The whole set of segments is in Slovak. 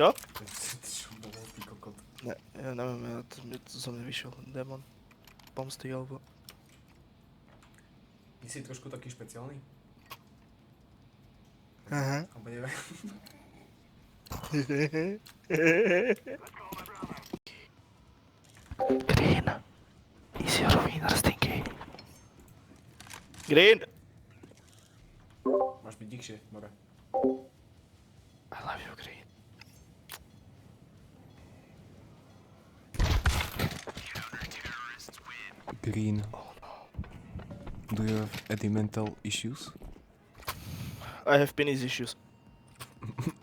Čo? Čo bolo, ty kokot? Ne, ja neviem, to som nevyšiel, démon. Pomsty alebo... Ty si trošku taký špeciálny? Aha. Alebo neviem. Green. Is your winner stinky? Green! Máš byť dikšie, more. I love you, Green. Green. Do you have any mental issues? I have penis issues.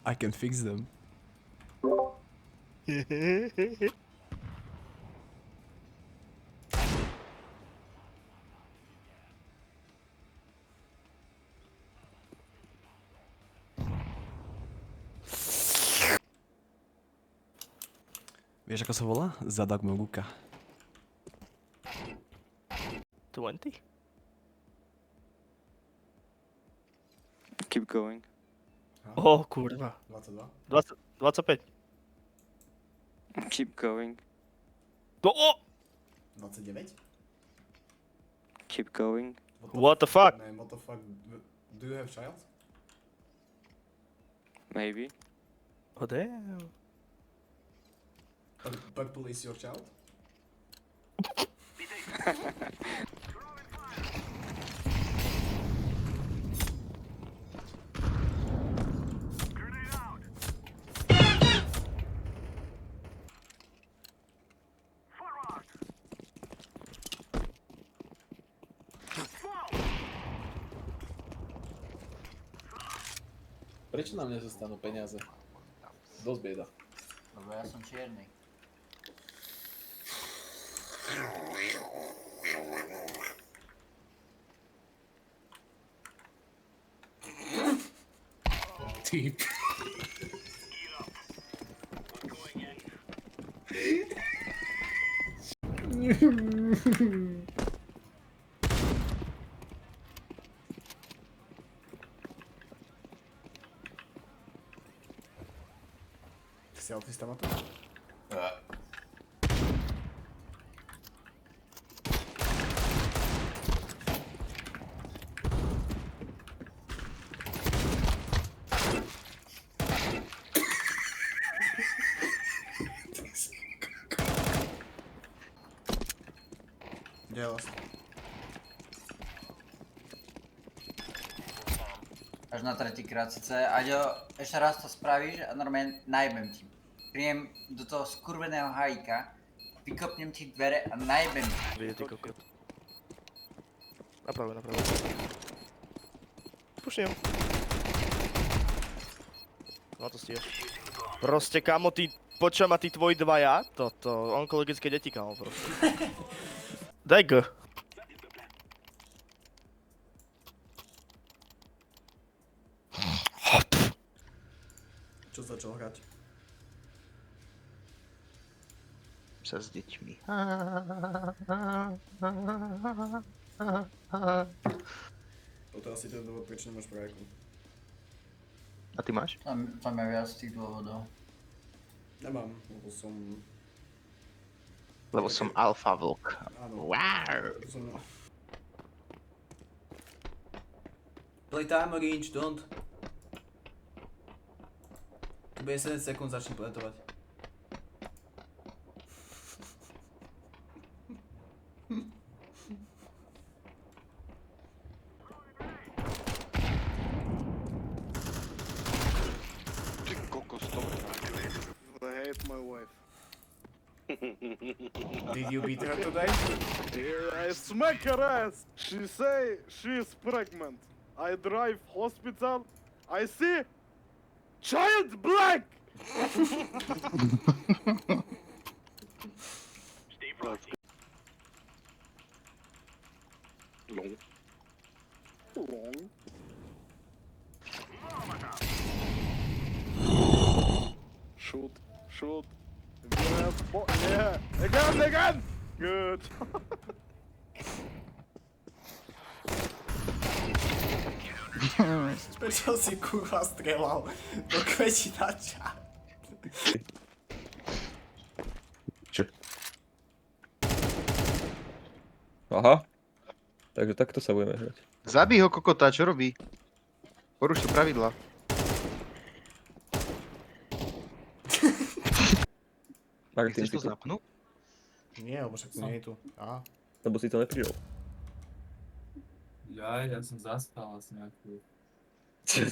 I can fix them. Vieš, ako sa volá? Zadak Moguka. 20? Keep going. Oh, kurva. 22? 25. Keep going. Oh! 29? Keep going. What the fuck? Man, what the fuck? Do you have child? Maybe. Oh, damn. Purple is your child? Prečo nám nezostanú peniaze? Dosť bieda. Lebo ja som čierny. Typ. Ty si autista, Mato? Kde je last? Až na tretíkrát sice. Aďo, ešte raz to spravíš a normálne najebem ti. Príjem do toho skurveného hajíka, vykopnem ti dvere a najebem ti. Vie, ty kokot. Napravo. Pušnem. No to stíhaš. Proste, kamo, ty... Počujem ma tí tvoji dvaja, toto, onkologické deti, kamo, proste. Daj G. Čo začal hrať? Sa s deťmi. Toto asi ten dôvod, prečo nemáš prajku. A ty máš? Tam je viac tých dôvodov. Nemám, lebo som... Lebo som alfa vlk. Áno. Wow. Som... Play time orange, don't. Tu bude 7 sekúnd, začni plantovať. I hate my wife. Did you beat her today? I smack her ass. She say she's pregnant. I drive hospital. I see child black. Long. Shoot. Yeah. Again. Good. Prečo si kurva strelal do kvetí na ča? Aha. Takže takto sa budeme hrať. Zabij ho, kokota, čo robí? Porušil pravidla. Martin, Chceš si to tu? zapnúť? Nie, lebo však to nie je tu. Á. Lebo si to nepridal. Ja som zaspal asi nejakú. Čo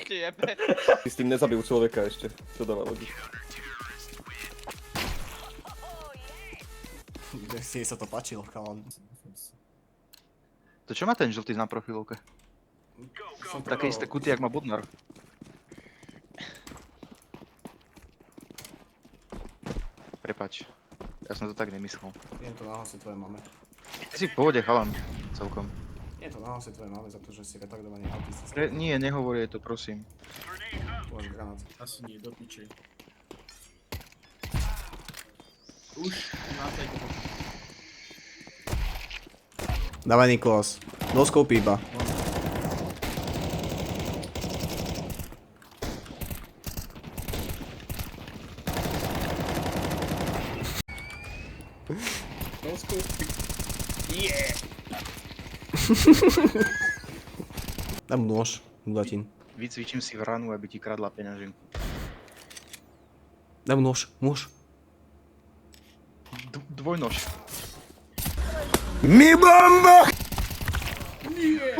ti jebe? Ty s tým nezabil človeka ešte. To dáva logiku. Si sa to páčilo, chalan. To čo má ten žltý na profilovke? Také isté kuty, jak má Bodnar. Prepač. Ja som to tak nemyslel. Je to nahlasiť tvoje mame. Ty si v pohode, chalan. Celkom. Je to nahlasiť tvoje mame za to, že si retardovaný autistický. Nie, nehovor je to, prosím. Tvoj granát. Asi nie, do piči. Dávaj Niklas. No scope iba. Dám mu nôž, mulatín. Vycvičím si vranu, aby ti kradla peňažinku. Dám mu nôž, nôž. Dvojnož. Mi bomba! Nie!